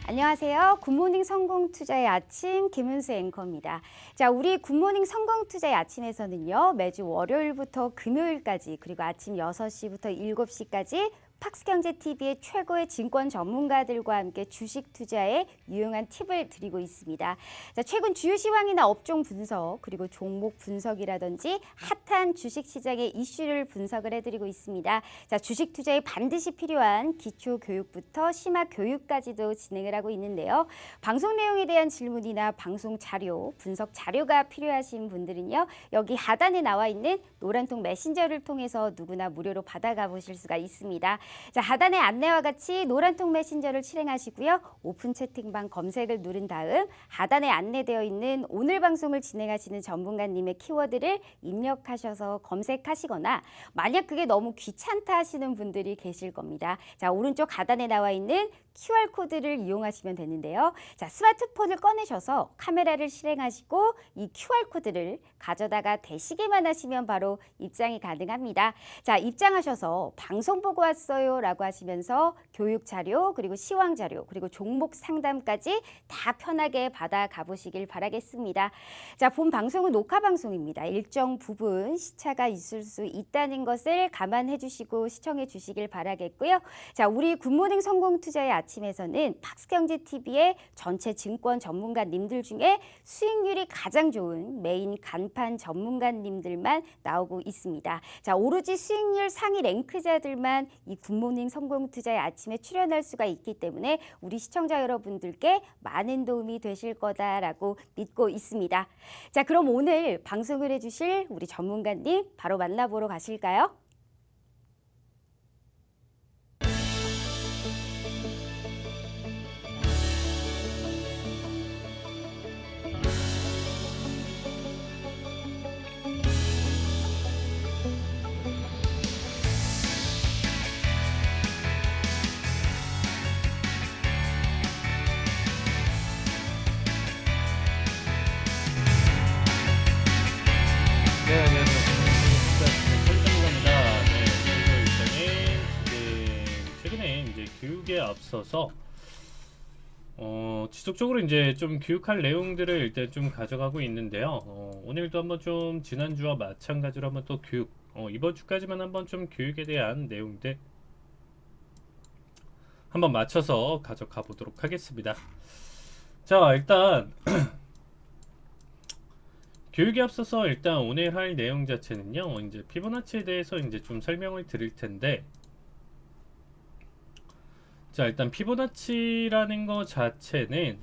안녕하세요. 굿모닝 성공투자의 아침 김은수 앵커입니다. 자, 우리 굿모닝 성공투자의 아침에서는요. 매주 월요일부터 금요일까지 그리고 아침 6시부터 7시까지 팍스경제TV의 최고의 증권 전문가들과 함께 주식 투자에 유용한 팁을 드리고 있습니다. 자, 최근 주요 시황이나 업종 분석 그리고 종목 분석이라든지 핫한 주식 시장의 이슈를 분석을 해드리고 있습니다. 자, 주식 투자에 반드시 필요한 기초 교육부터 심화 교육까지도 진행을 하고 있는데요. 방송 내용에 대한 질문이나 방송 자료, 분석 자료가 필요하신 분들은요. 여기 하단에 나와 있는 노란통 메신저를 통해서 누구나 무료로 받아가 보실 수가 있습니다. 자, 하단의 안내와 같이 노란통 메신저를 실행하시고요. 오픈 채팅방 검색을 누른 다음 하단에 안내되어 있는 오늘 방송을 진행하시는 전문가님의 키워드를 입력하셔서 검색하시거나 만약 그게 너무 귀찮다 하시는 분들이 계실 겁니다. 자, 오른쪽 하단에 나와 있는 QR코드를 이용하시면 되는데요. 자, 스마트폰을 꺼내셔서 카메라를 실행하시고 이 QR코드를 가져다가 대시기만 하시면 바로 입장이 가능합니다. 자, 입장하셔서 방송 보고 왔어요 라고 하시면서 교육 자료 그리고 시황 자료 그리고 종목 상담까지 다 편하게 받아 가보시길 바라겠습니다. 자, 본 방송은 녹화 방송입니다. 일정 부분 시차가 있을 수 있다는 것을 감안해 주시고 시청해 주시길 바라겠고요. 자, 우리 굿모닝 성공투자의 아침에서는 팍스경제TV의 전체 증권 전문가님들 중에 수익률이 가장 좋은 메인 간판 전문가님들만 나오고 있습니다. 자, 오로지 수익률 상위 랭크자들만 이 굿모닝 성공투자의 아침에 출연할 수가 있기 때문에 우리 시청자 여러분들께 많은 도움이 되실 거다라고 믿고 있습니다. 자, 그럼 오늘 방송을 해주실 우리 전문가님 바로 만나보러 가실까요? 네, 안녕하세요. 설정입니다. 네, 그래서 일단은 최근에 이제 교육에 앞서서 지속적으로 이제 좀 교육할 내용들을 일단 좀 가져가고 있는데요. 오늘도 한번 좀 지난주와 마찬가지로 한번 또 교육, 이번 주까지만 한번 좀 교육에 대한 내용들 한번 맞춰서 가져가 보도록 하겠습니다. 자, 일단 교육에 앞서서 일단 오늘 할 내용 자체는요, 이제 피보나치에 대해서 이제 좀 설명을 드릴 텐데, 자, 일단 피보나치라는 거 자체는,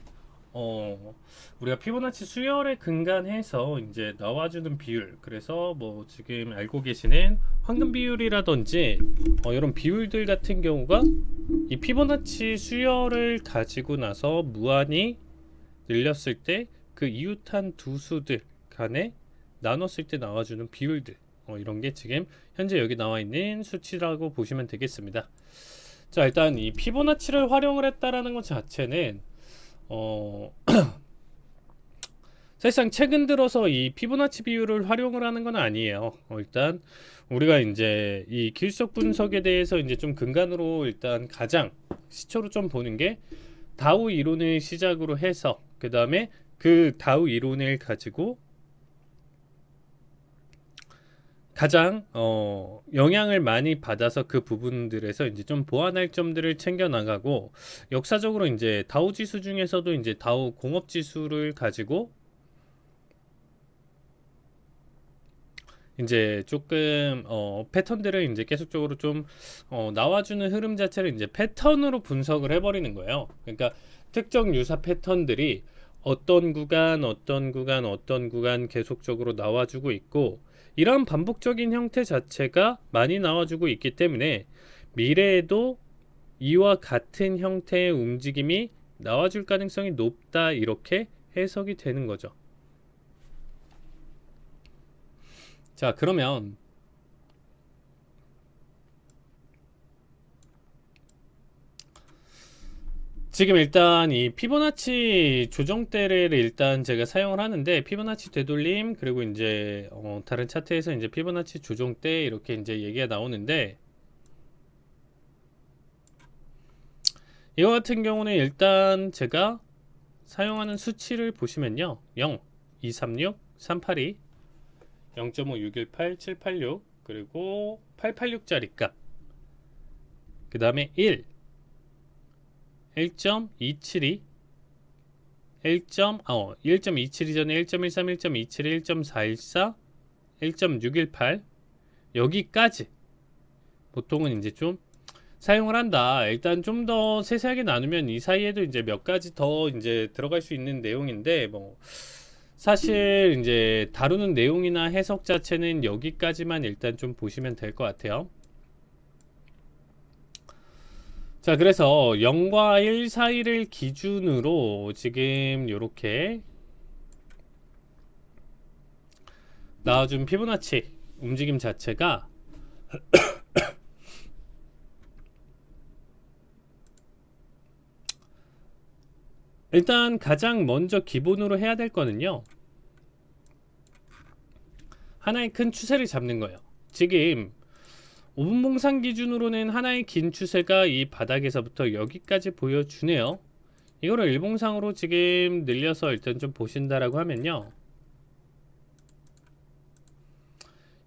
우리가 피보나치 수열에 근간해서 이제 나와주는 비율, 그래서 뭐 지금 알고 계시는 황금 비율이라든지, 이런 비율들 같은 경우가 이 피보나치 수열을 가지고 나서 무한히 늘렸을 때 그 이웃한 두 수들 간에 나눴을 때 나와주는 비율들, 이런 게 지금 현재 여기 나와 있는 수치라고 보시면 되겠습니다. 자, 일단 이 피보나치를 활용을 했다라는 것 자체는 사실상 최근 들어서 이 피보나치 비율을 활용을 하는 건 아니에요. 일단 우리가 이제 이 기술적 분석에 대해서 이제 좀 근간으로 일단 가장 시초로 좀 보는 게 다우 이론을 시작으로 해서 그 다음에 그 다우 이론을 가지고 가장 영향을 많이 받아서 그 부분들에서 이제 좀 보완할 점들을 챙겨 나가고, 역사적으로 이제 다우 지수 중에서도 이제 다우 공업 지수를 가지고 이제 조금 패턴들을 이제 계속적으로 좀 나와주는 흐름 자체를 이제 패턴으로 분석을 해버리는 거예요. 그러니까 특정 유사 패턴들이 어떤 구간 계속적으로 나와주고 있고, 이런 반복적인 형태 자체가 많이 나와주고 있기 때문에 미래에도 이와 같은 형태의 움직임이 나와줄 가능성이 높다, 이렇게 해석이 되는 거죠. 자, 그러면 지금 일단 이 피보나치 조정대를 일단 제가 사용을 하는데, 피보나치 되돌림 그리고 이제 다른 차트에서 이제 피보나치 조정대 이렇게 이제 얘기가 나오는데, 이거 같은 경우는 일단 제가 사용하는 수치를 보시면요. 0, 236, 382, 0.5, 618, 786, 그리고 886짜리 값. 그 다음에 1, 1.272, 1.272 전에 1.13, 1.271, 1.414, 1.618 여기까지 보통은 이제 좀 사용을 한다. 일단 좀 더 세세하게 나누면 이 사이에도 이제 몇 가지 더 이제 들어갈 수 있는 내용인데 뭐 사실 이제 다루는 내용이나 해석 자체는 여기까지만 일단 좀 보시면 될 것 같아요. 자, 그래서 0과 1 사이를 기준으로 지금 이렇게 나와준 피보나치 움직임 자체가 일단 가장 먼저 기본으로 해야 될 거는요, 하나의 큰 추세를 잡는 거예요. 지금 5분 봉상 기준으로는 하나의 긴 추세가 이 바닥에서부터 여기까지 보여주네요. 이거를 일봉상으로 지금 늘려서 일단 좀 보신다라고 하면요,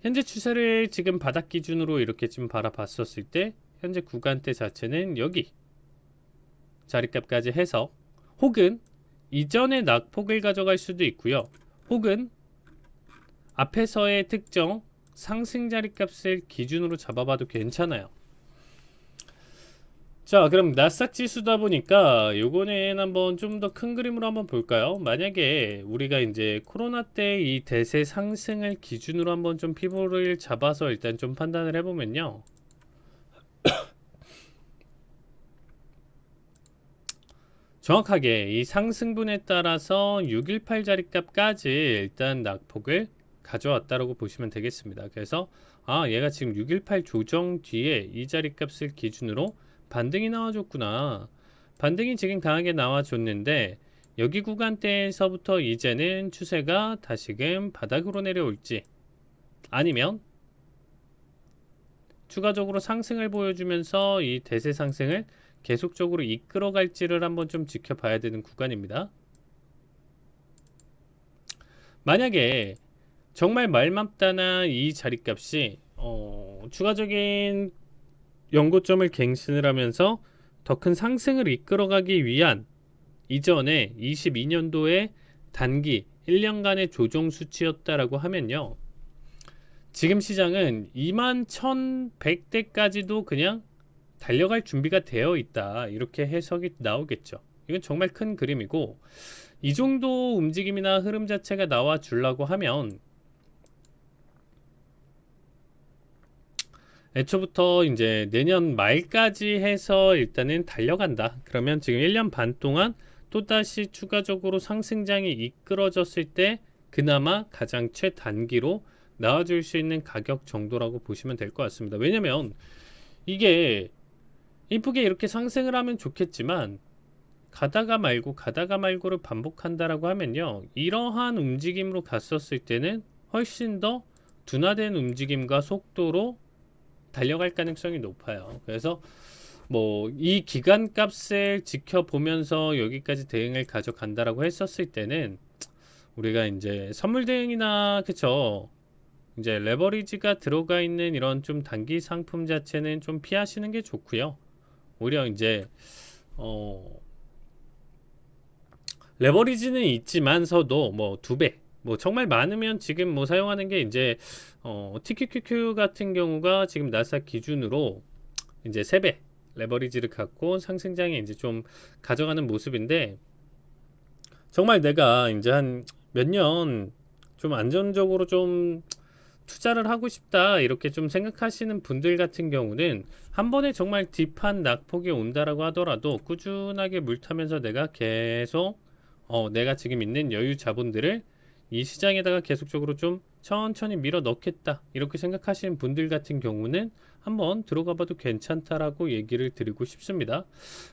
현재 추세를 지금 바닥 기준으로 이렇게 좀 바라봤었을 때 현재 구간대 자체는 여기 자리값까지 해서 혹은 이전의 낙폭을 가져갈 수도 있고요, 혹은 앞에서의 특정 상승 자리값을 기준으로 잡아봐도 괜찮아요. 자, 그럼 나스닥 지수다 보니까 요거는 한번 좀 더 큰 그림으로 한번 볼까요? 만약에 우리가 이제 코로나 때 이 대세 상승을 기준으로 한번 좀 피보를 잡아서 일단 좀 판단을 해보면요, 정확하게 이 상승분에 따라서 618 자리값까지 일단 낙폭을 가져왔다라고 보시면 되겠습니다. 그래서 얘가 지금 618 조정 뒤에 이 자리값을 기준으로 반등이 나와줬구나. 반등이 지금 강하게 나와줬는데 여기 구간대에서부터 이제는 추세가 다시금 바닥으로 내려올지 아니면 추가적으로 상승을 보여주면서 이 대세 상승을 계속적으로 이끌어갈지를 한번 좀 지켜봐야 되는 구간입니다. 만약에 정말 말맞다나 이 자리값이 추가적인 연고점을 갱신을 하면서 더 큰 상승을 이끌어가기 위한 이전에 22년도에 단기 1년간의 조정 수치였다라고 하면요, 지금 시장은 21,100대까지도 그냥 달려갈 준비가 되어 있다, 이렇게 해석이 나오겠죠. 이건 정말 큰 그림이고, 이 정도 움직임이나 흐름 자체가 나와 주려고 하면 애초부터 이제 내년 말까지 해서 일단은 달려간다. 그러면 지금 1년 반 동안 또다시 추가적으로 상승장이 이끌어졌을 때 그나마 가장 최단기로 나와줄 수 있는 가격 정도라고 보시면 될 것 같습니다. 왜냐면 이게 이쁘게 이렇게 상승을 하면 좋겠지만 가다가 말고를 반복한다라고 하면요, 이러한 움직임으로 갔었을 때는 훨씬 더 둔화된 움직임과 속도로 달려갈 가능성이 높아요. 그래서 뭐 이 기간값을 지켜보면서 여기까지 대응을 가져간다라고 했었을 때는 우리가 이제 선물 대응이나 그쵸, 이제 레버리지가 들어가 있는 이런 좀 단기 상품 자체는 좀 피하시는 게 좋고요. 오히려 이제 레버리지는 있지만서도 뭐 2배, 뭐 정말 많으면 지금 뭐 사용하는 게 이제 TQQQ 같은 경우가 지금 나스닥 기준으로 이제 3배 레버리지를 갖고 상승장에 이제 좀 가져가는 모습인데, 정말 내가 이제 한 몇 년 좀 안전적으로 좀 투자를 하고 싶다 이렇게 좀 생각하시는 분들 같은 경우는 한 번에 정말 딥한 낙폭이 온다라고 하더라도 꾸준하게 물타면서 내가 계속 내가 지금 있는 여유 자본들을 이 시장에다가 계속적으로 좀 천천히 밀어 넣겠다 이렇게 생각하시는 분들 같은 경우는 한번 들어가 봐도 괜찮다라고 얘기를 드리고 싶습니다.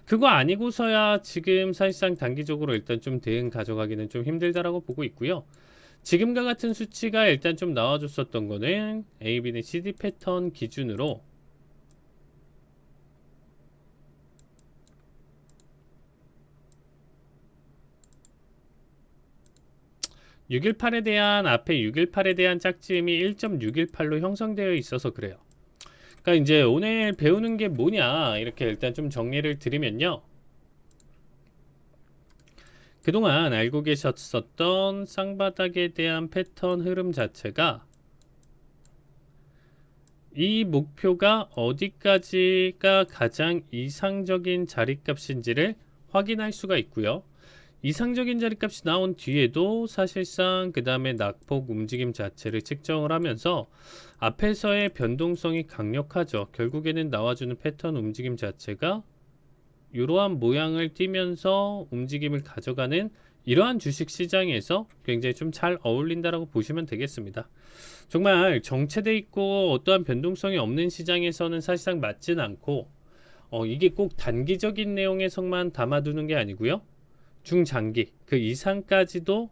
그거 아니고서야 지금 사실상 단기적으로 일단 좀 대응 가져가기는 좀 힘들다라고 보고 있고요. 지금과 같은 수치가 일단 좀 나와줬었던 거는 AB는 CD 패턴 기준으로 618에 대한 앞에 618에 대한 짝지음이 1.618로 형성되어 있어서 그래요. 그러니까 이제 오늘 배우는 게 뭐냐 이렇게 일단 좀 정리를 드리면요. 그동안 알고 계셨었던 쌍바닥에 대한 패턴 흐름 자체가 이 목표가 어디까지가 가장 이상적인 자리값인지를 확인할 수가 있고요. 이상적인 자리값이 나온 뒤에도 사실상 그 다음에 낙폭 움직임 자체를 측정을 하면서 앞에서의 변동성이 강력하죠. 결국에는 나와주는 패턴 움직임 자체가 이러한 모양을 띠면서 움직임을 가져가는 이러한 주식 시장에서 굉장히 좀 잘 어울린다라고 보시면 되겠습니다. 정말 정체돼 있고 어떠한 변동성이 없는 시장에서는 사실상 맞진 않고 이게 꼭 단기적인 내용에서만 담아두는 게 아니고요. 중장기 그 이상까지도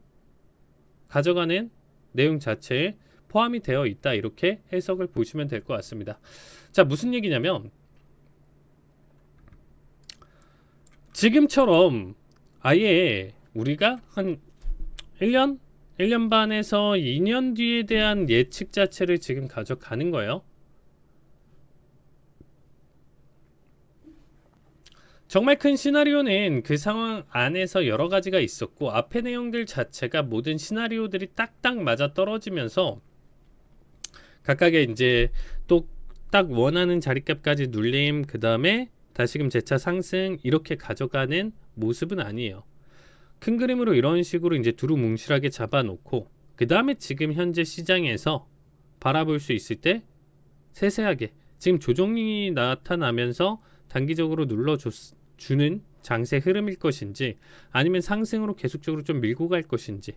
가져가는 내용 자체에 포함이 되어 있다 이렇게 해석을 보시면 될 것 같습니다. 자, 무슨 얘기냐면 지금처럼 아예 우리가 한 1년? 1년 반에서 2년 뒤에 대한 예측 자체를 지금 가져가는 거예요. 정말 큰 시나리오는 그 상황 안에서 여러 가지가 있었고 앞의 내용들 자체가 모든 시나리오들이 딱딱 맞아 떨어지면서 각각의 이제 또 딱 원하는 자리값까지 눌림 그 다음에 다시금 재차 상승 이렇게 가져가는 모습은 아니에요. 큰 그림으로 이런 식으로 이제 두루뭉실하게 잡아놓고 그 다음에 지금 현재 시장에서 바라볼 수 있을 때 세세하게 지금 조정이 나타나면서 단기적으로 눌러주는 장세 흐름일 것인지 아니면 상승으로 계속적으로 좀 밀고 갈 것인지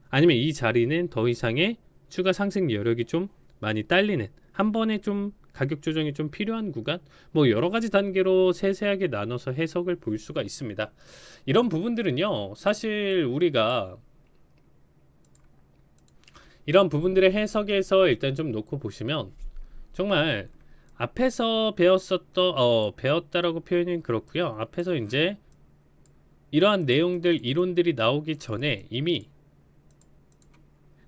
아니면 이 자리는 더 이상의 추가 상승 여력이 좀 많이 딸리는 한 번에 좀 가격 조정이 좀 필요한 구간 뭐 여러 가지 단계로 세세하게 나눠서 해석을 볼 수가 있습니다. 이런 부분들은요 사실 우리가 이런 부분들의 해석에서 일단 좀 놓고 보시면 정말 앞에서 배웠다라고 표현이 그렇고요. 앞에서 이제 이러한 내용들 이론들이 나오기 전에 이미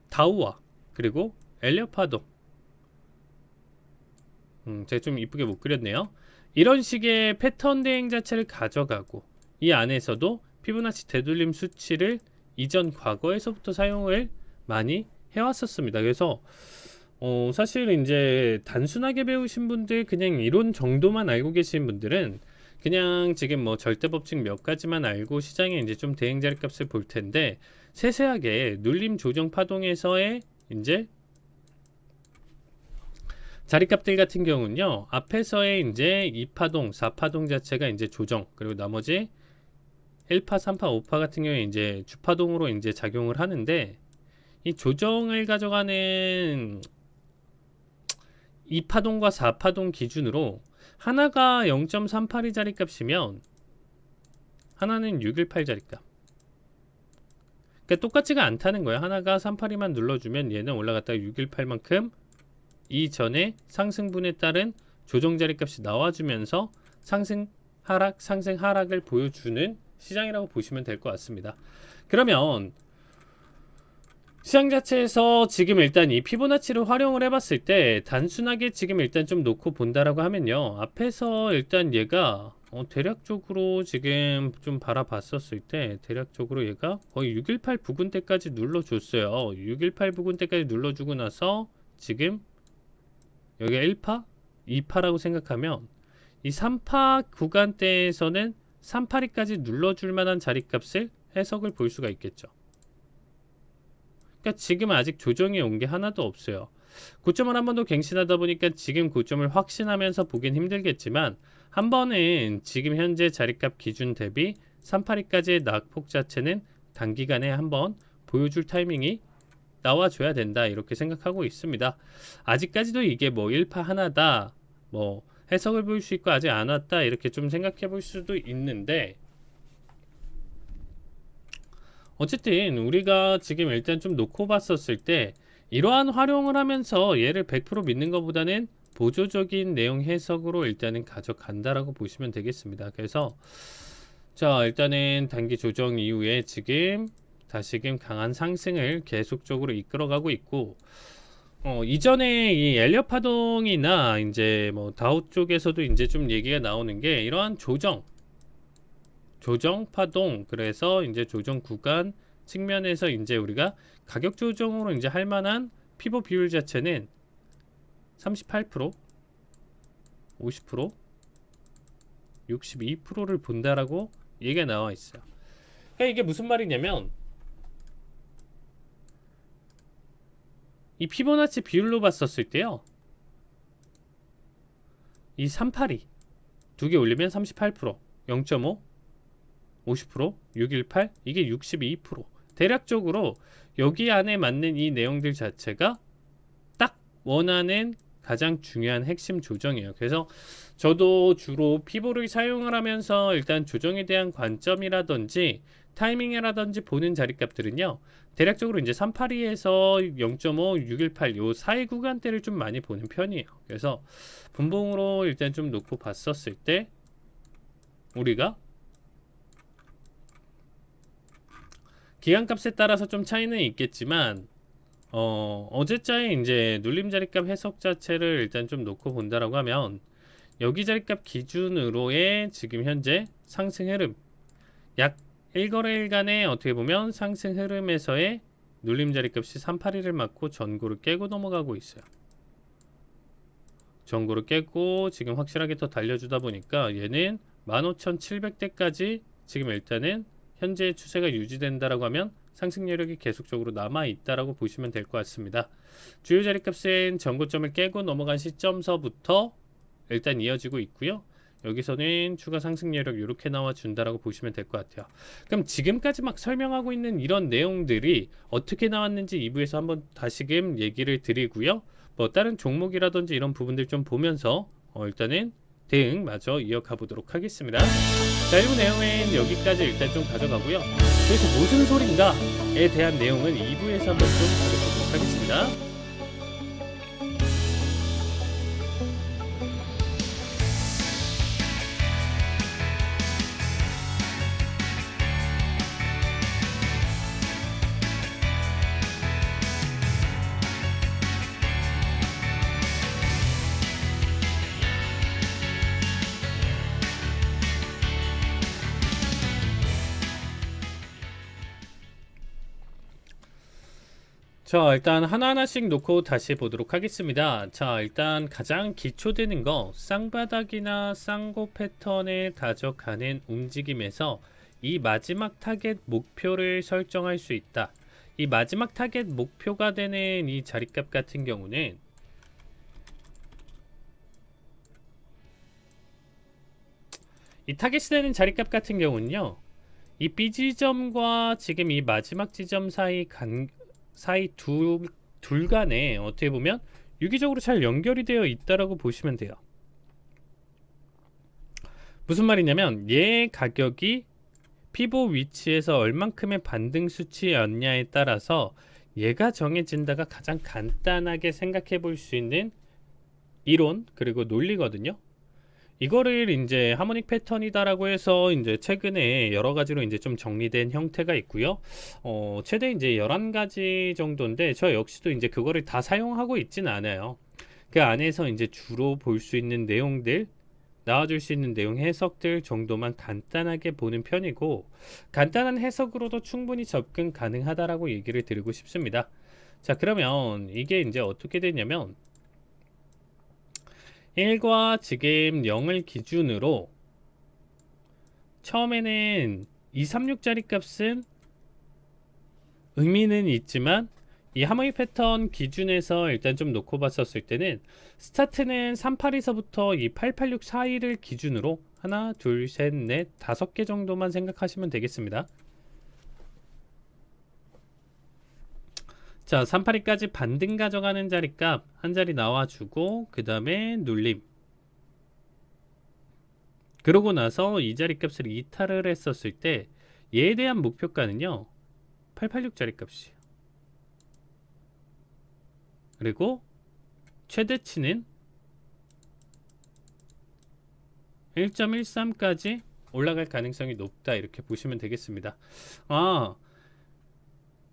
다우와 그리고 엘리엇 파동 제가 좀 이쁘게 못 그렸네요. 이런 식의 패턴 대행 자체를 가져가고 이 안에서도 피보나치 되돌림 수치를 이전 과거에서부터 사용을 많이 해왔었습니다. 그래서 사실 이제 단순하게 배우신 분들 그냥 이론 정도만 알고 계신 분들은 그냥 지금 뭐 절대 법칙 몇 가지만 알고 시장에 이제 좀 대행 자리값을 볼 텐데 세세하게 눌림 조정 파동에서의 이제 자리값들 같은 경우는요 앞에서의 이제 2파동 4파동 자체가 이제 조정 그리고 나머지 1파 3파 5파 같은 경우에 이제 주파동으로 이제 작용을 하는데 이 조정을 가져가는 2파동과 4파동 기준으로 하나가 0.38이 자리값이면 하나는 618 자리값 그러니까 똑같지가 않다는 거예요. 하나가 382만 눌러주면 얘는 올라갔다가 618만큼 이전에 상승분에 따른 조정 자리값이 나와주면서 상승 하락을 보여주는 시장이라고 보시면 될 것 같습니다. 그러면 시장 자체에서 지금 일단 이 피보나치를 활용을 해봤을 때 단순하게 지금 일단 좀 놓고 본다라고 하면요 앞에서 일단 얘가 대략적으로 지금 좀 바라봤었을 때 대략적으로 얘가 거의 618 부근대까지 눌러줬어요. 618 부근대까지 눌러주고 나서 지금 여기가 1파, 2파라고 생각하면 이 3파 구간대에서는 382까지 눌러줄 만한 자리값을 해석을 볼 수가 있겠죠. 그러니까 지금 아직 조정이 온 게 하나도 없어요. 고점을 한 번 더 갱신하다 보니까 지금 고점을 확신하면서 보긴 힘들겠지만 한 번은 지금 현재 자리값 기준 대비 382까지의 낙폭 자체는 단기간에 한번 보여줄 타이밍이 나와줘야 된다 이렇게 생각하고 있습니다. 아직까지도 이게 뭐 1파 하나다 뭐 해석을 볼 수 있고 아직 안 왔다 이렇게 좀 생각해 볼 수도 있는데 어쨌든 우리가 지금 일단 좀 놓고 봤었을 때 이러한 활용을 하면서 얘를 100% 믿는 것보다는 보조적인 내용 해석으로 일단은 가져간다라고 보시면 되겠습니다. 그래서 자 일단은 단기 조정 이후에 지금 다시금 강한 상승을 계속적으로 이끌어가고 있고, 이전에 이 엘리엇 파동이나 이제 뭐 다우 쪽에서도 이제 좀 얘기가 나오는 게 이러한 조정 파동, 그래서 이제 조정 구간 측면에서 이제 우리가 가격 조정으로 이제 할 만한 피보 비율 자체는 38%, 50%, 62%를 본다라고 얘기가 나와 있어요. 그러니까 이게 무슨 말이냐면 이 피보나치 비율로 봤었을 때요, 이 382 두 개 올리면 38%, 0.5, 50%, 618, 이게 62%. 대략적으로 여기 안에 맞는 이 내용들 자체가 딱 원하는 가장 중요한 핵심 조정이에요. 그래서 저도 주로 피보를 사용을 하면서 일단 조정에 대한 관점이라든지 타이밍이라든지 보는 자리값들은요, 대략적으로 이제 382에서 0.5, 618 요 사이 구간대를 좀 많이 보는 편이에요. 그래서 분봉으로 일단 좀 놓고 봤었을 때 우리가 기간값에 따라서 좀 차이는 있겠지만 어제자의 이제 눌림 자리값 해석 자체를 일단 좀 놓고 본다라고 하면 여기 자리값 기준으로의 지금 현재 상승 흐름, 약 1거래일간의 어떻게 보면 상승 흐름에서의 눌림 자리값이 382를 맞고 전고를 깨고 넘어가고 있어요. 전고를 깨고 지금 확실하게 더 달려주다 보니까 얘는 15,700대까지 지금 일단은 현재 추세가 유지된다라고 하면 상승 여력이 계속적으로 남아 있다라고 보시면 될 것 같습니다. 주요 자리값은 전고점을 깨고 넘어간 시점서부터 일단 이어지고 있고요. 여기서는 추가 상승 여력 이렇게 나와 준다라고 보시면 될 것 같아요. 그럼 지금까지 막 설명하고 있는 이런 내용들이 어떻게 나왔는지 2부에서 한번 다시금 얘기를 드리고요. 뭐 다른 종목이라든지 이런 부분들 좀 보면서 일단은 대응 마저 이어가 보도록 하겠습니다. 자, 1부 내용은 여기까지 일단 좀 가져가고요. 도대체 무슨 소린가에 대한 내용은 2부에서 한번 좀 가져보도록 하겠습니다. 자, 일단 하나하나씩 놓고 다시 보도록 하겠습니다. 자, 일단 가장 기초되는 거 쌍바닥이나 쌍고 패턴을 가져가는 움직임에서 이 마지막 타겟 목표를 설정할 수 있다. 이 마지막 타겟 목표가 되는 이 자리값 같은 경우는 이 타겟이 되는 자리값 같은 경우는요, 이 B 지점과 지금 이 마지막 지점 사이 둘 간에 어떻게 보면 유기적으로 잘 연결이 되어 있다라고 보시면 돼요. 무슨 말이냐면 얘 가격이 피보 위치에서 얼만큼의 반등 수치였냐에 따라서 얘가 정해진다가 가장 간단하게 생각해 볼 수 있는 이론 그리고 논리거든요. 이거를 이제 하모닉 패턴이다라고 해서 이제 최근에 여러 가지로 이제 좀 정리된 형태가 있고요. 최대 이제 11가지 정도인데 저 역시도 이제 그거를 다 사용하고 있진 않아요. 그 안에서 이제 주로 볼 수 있는 내용들, 나와줄 수 있는 내용 해석들 정도만 간단하게 보는 편이고, 간단한 해석으로도 충분히 접근 가능하다라고 얘기를 드리고 싶습니다. 자, 그러면 이게 이제 어떻게 되냐면 1과 지금 0을 기준으로 처음에는 236짜리 값은 의미는 있지만 이 하모닉 패턴 기준에서 일단 좀 놓고 봤었을 때는 스타트는 382서부터 이 886 사이를 기준으로 하나, 둘, 셋, 넷, 5개 정도만 생각하시면 되겠습니다. 자, 382까지 반등 가져가는 자리값 한 자리 나와주고 그 다음에 눌림, 그러고 나서 이 자리값을 이탈을 했었을 때 얘에 대한 목표가는요 886 자리값이에요. 그리고 최대치는 1.13까지 올라갈 가능성이 높다, 이렇게 보시면 되겠습니다.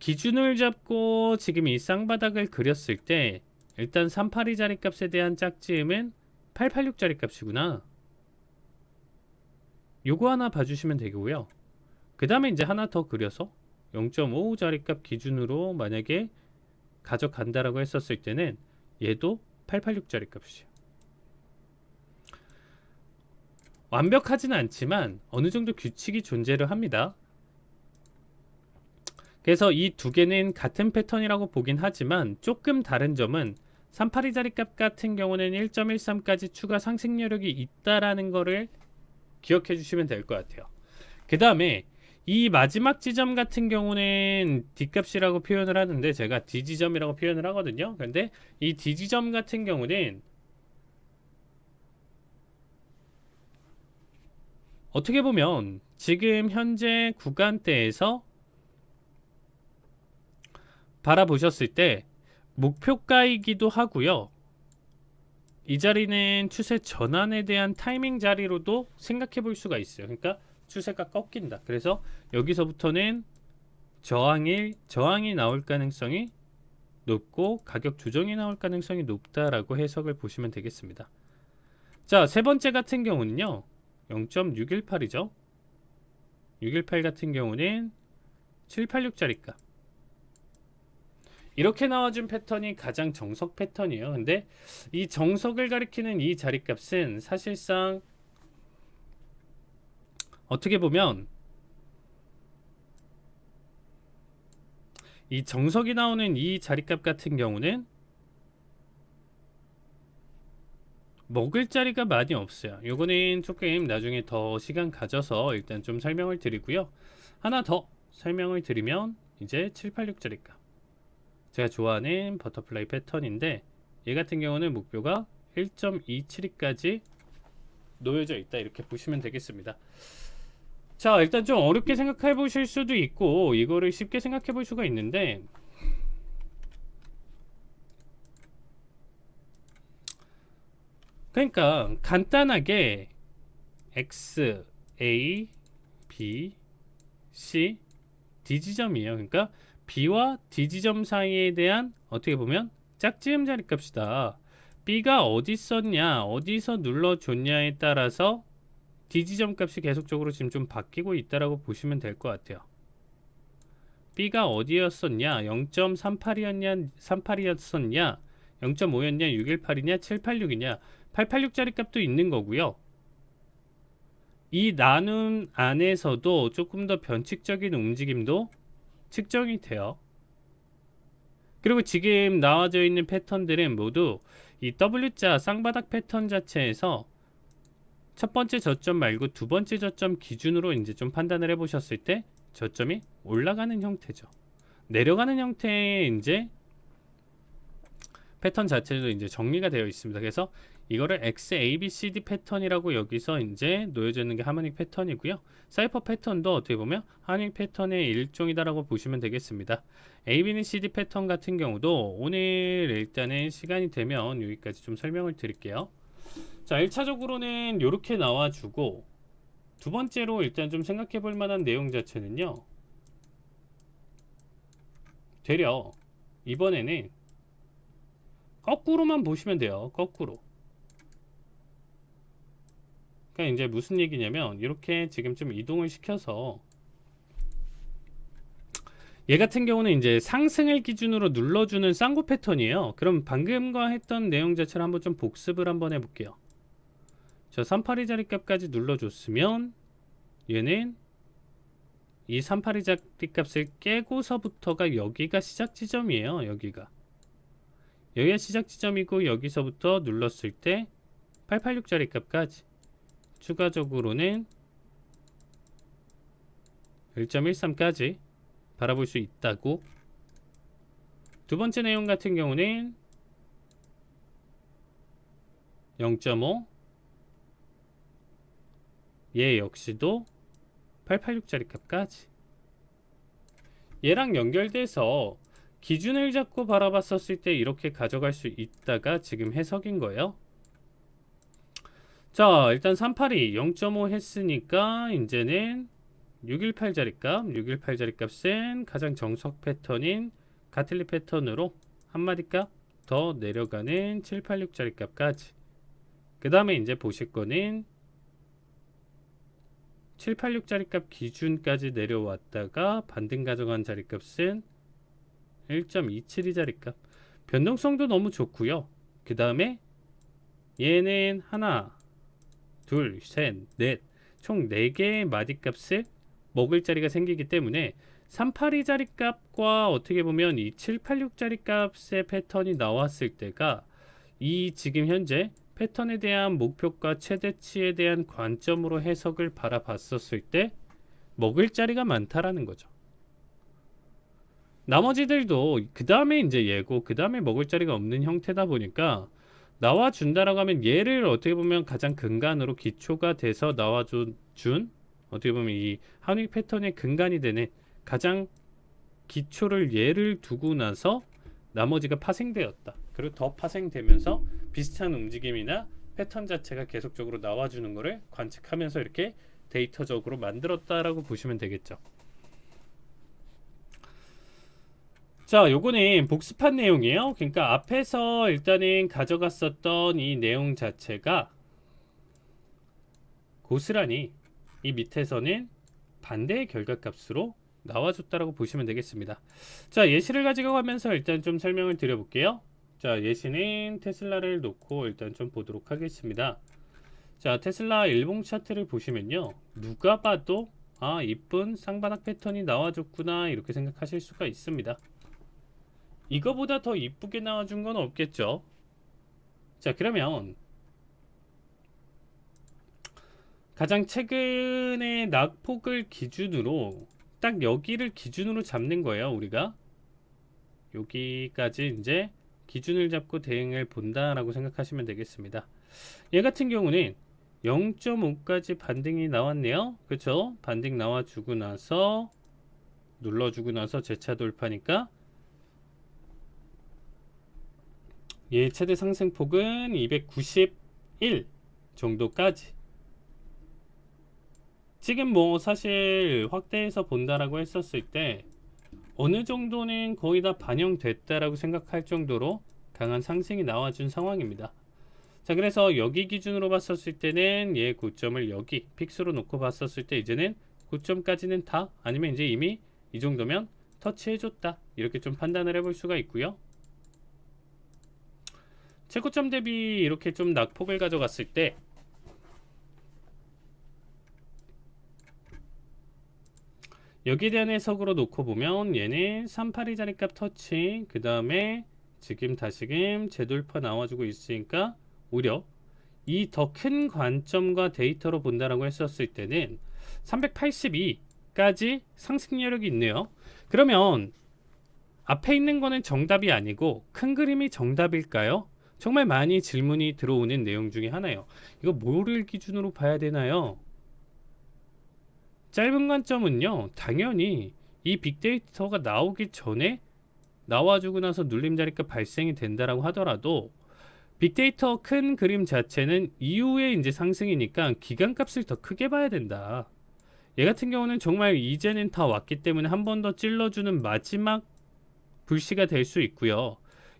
기준을 잡고 지금 이 쌍바닥을 그렸을 때 일단 382 자리값에 대한 짝지음은 886 자리값이구나. 요거 하나 봐주시면 되고요. 그 다음에 이제 하나 더 그려서 0.5 자리값 기준으로 만약에 가져간다라고 했었을 때는 얘도 886 자리값이에요. 완벽하지는 않지만 어느 정도 규칙이 존재를 합니다. 그래서 이 두 개는 같은 패턴이라고 보긴 하지만 조금 다른 점은 382 자리값 같은 경우는 1.13까지 추가 상승 여력이 있다라는 거를 기억해 주시면 될 것 같아요. 그 다음에 이 마지막 지점 같은 경우는 D값이라고 표현을 하는데 제가 D지점이라고 표현을 하거든요. 근데 이 D지점 같은 경우는 어떻게 보면 지금 현재 구간대에서 바라보셨을 때 목표가이기도 하고요. 이 자리는 추세 전환에 대한 타이밍 자리로도 생각해 볼 수가 있어요. 그러니까 추세가 꺾인다. 그래서 여기서부터는 저항이 나올 가능성이 높고 가격 조정이 나올 가능성이 높다라고 해석을 보시면 되겠습니다. 자, 세 번째 같은 경우는요. 0.618이죠. 618 같은 경우는 786짜리값. 이렇게 나와준 패턴이 가장 정석 패턴이에요. 근데 이 정석을 가리키는 이 자리값은 사실상 어떻게 보면 이 정석이 나오는 이 자리값 같은 경우는 먹을 자리가 많이 없어요. 요거는 조금 나중에 더 시간 가져서 일단 좀 설명을 드리고요. 하나 더 설명을 드리면 이제 786 자리값. 제가 좋아하는 버터플라이 패턴인데 얘 같은 경우는 목표가 1.272까지 놓여져 있다. 이렇게 보시면 되겠습니다. 자, 일단 좀 어렵게 생각해 보실 수도 있고 이거를 쉽게 생각해 볼 수가 있는데 그러니까 간단하게 X, A, B, C, D 지점이에요. 그러니까 B와 D 지점 사이에 대한 어떻게 보면 짝지음 자리값이다. B가 어디 있었냐, 어디서 눌러줬냐에 따라서 D 지점 값이 계속적으로 지금 좀 바뀌고 있다라고 보시면 될 것 같아요. B가 어디였었냐, 0.38이었냐, 38이었었냐, 0.5였냐, 618이냐, 786이냐, 886 자리값도 있는 거고요. 이 나눔 안에서도 조금 더 변칙적인 움직임도 측정이 돼요. 그리고 지금 나와져 있는 패턴들은 모두 이 W자 쌍바닥 패턴 자체에서 첫 번째 저점 말고 두 번째 저점 기준으로 이제 좀 판단을 해보셨을 때 저점이 올라가는 형태죠. 내려가는 형태의 이제 패턴 자체도 이제 정리가 되어 있습니다. 그래서 이거를 XABCD 패턴이라고 여기서 이제 놓여져 있는 게 하모닉 패턴이고요. 사이퍼 패턴도 어떻게 보면 하모닉 패턴의 일종이다라고 보시면 되겠습니다. AB는 CD 패턴 같은 경우도 오늘 일단은 시간이 되면 여기까지 좀 설명을 드릴게요. 자, 1차적으로는 이렇게 나와주고 두 번째로 일단 좀 생각해 볼 만한 내용 자체는요. 되려 이번에는 거꾸로만 보시면 돼요. 거꾸로. 그러니까 이제 무슨 얘기냐면 이렇게 지금 좀 이동을 시켜서 얘 같은 경우는 이제 상승을 기준으로 눌러주는 쌍고 패턴이에요. 그럼 방금과 했던 내용 자체를 한번 좀 복습을 한번 해볼게요. 저 382 자리값까지 눌러줬으면 얘는 이 382 자리값을 깨고서부터가 여기가 시작 지점이에요. 여기가 시작 지점이고 여기서부터 눌렀을 때 886 자리값까지 추가적으로는 1.13까지 바라볼 수 있다고. 두 번째 내용 같은 경우는 0.5 얘 역시도 886 자리값까지 얘랑 연결돼서 기준을 잡고 바라봤었을 때 이렇게 가져갈 수 있다가 지금 해석인 거예요. 자, 일단 382 0.5 했으니까 이제는 618 자리값, 618 자리값은 가장 정석 패턴인 가틀리 패턴으로 한 마디 값 더 내려가는 786 자리값까지. 그 다음에 이제 보실 거는 786 자리값 기준까지 내려왔다가 반등 가져간 자리값은 1.272 자리값. 변동성도 너무 좋고요. 그 다음에 얘는 하나, 둘, 셋, 넷, 총 4개의 마디값을 먹을 자리가 생기기 때문에 382 자리값과 어떻게 보면 이 786 자리값의 패턴이 나왔을 때가 이 지금 현재 패턴에 대한 목표가 최대치에 대한 관점으로 해석을 바라봤었을 때 먹을 자리가 많다라는 거죠. 나머지들도 그 다음에 이제 예고, 그 다음에 먹을 자리가 없는 형태다 보니까 나와준다라고 하면 얘를 어떻게 보면 가장 근간으로 기초가 돼서 나와준 어떻게 보면 이 하위 패턴의 근간이 되는 가장 기초를 얘를 두고 나서 나머지가 파생되었다. 그리고 더 파생되면서 비슷한 움직임이나 패턴 자체가 계속적으로 나와주는 것을 관측하면서 이렇게 데이터적으로 만들었다라고 보시면 되겠죠. 자, 요거는 복습한 내용이에요. 그러니까 앞에서 일단은 가져갔었던 이 내용 자체가 고스란히 이 밑에서는 반대의 결과값으로 나와줬다라고 보시면 되겠습니다. 자, 예시를 가지고 가면서 일단 좀 설명을 드려볼게요. 자, 예시는 테슬라를 놓고 일단 좀 보도록 하겠습니다. 자, 테슬라 일봉 차트를 보시면요, 누가 봐도 아, 이쁜 쌍바닥 패턴이 나와줬구나 이렇게 생각하실 수가 있습니다. 이거보다 더 이쁘게 나와준 건 없겠죠. 자, 그러면 가장 최근의 낙폭을 기준으로 딱 여기를 기준으로 잡는 거예요. 우리가 여기까지 이제 기준을 잡고 대응을 본다라고 생각하시면 되겠습니다. 얘 같은 경우는 0.5까지 반등이 나왔네요. 그렇죠? 반등 나와주고 나서 눌러주고 나서 재차 돌파니까 얘 최대 상승폭은 291 정도까지. 지금 뭐 사실 확대해서 본다라고 했었을 때 어느 정도는 거의 다 반영됐다라고 생각할 정도로 강한 상승이 나와준 상황입니다. 자, 그래서 여기 기준으로 봤었을 때는 얘 고점을 여기 픽스로 놓고 봤었을 때 이제는 고점까지는 다, 아니면 이제 이미 이 정도면 터치해줬다, 이렇게 좀 판단을 해볼 수가 있고요. 최고점 대비 이렇게 좀 낙폭을 가져갔을 때 여기에 대한 해석으로 놓고 보면 얘는 382 자리값 터치, 그 다음에 지금 다시금 재돌파 나와주고 있으니까 오히려 이 더 큰 관점과 데이터로 본다라고 했었을 때는 382까지 상승 여력이 있네요. 그러면 앞에 있는 거는 정답이 아니고 큰 그림이 정답일까요? 정말 많이 질문이 들어오는 내용 중에 하나예요. 이거 뭐를 기준으로 봐야 되나요? 짧은 관점은요, 당연히 이 빅데이터가 나오기 전에 나와주고 나서 눌림 자리값 발생이 된다라고 하더라도 빅데이터 큰 그림 자체는 이후에 이제 상승이니까 기간값을 더 크게 봐야 된다. 얘 같은 경우는 정말 이제는 다 왔기 때문에 한 번 더 찔러주는 마지막 불씨가 될 수 있고요.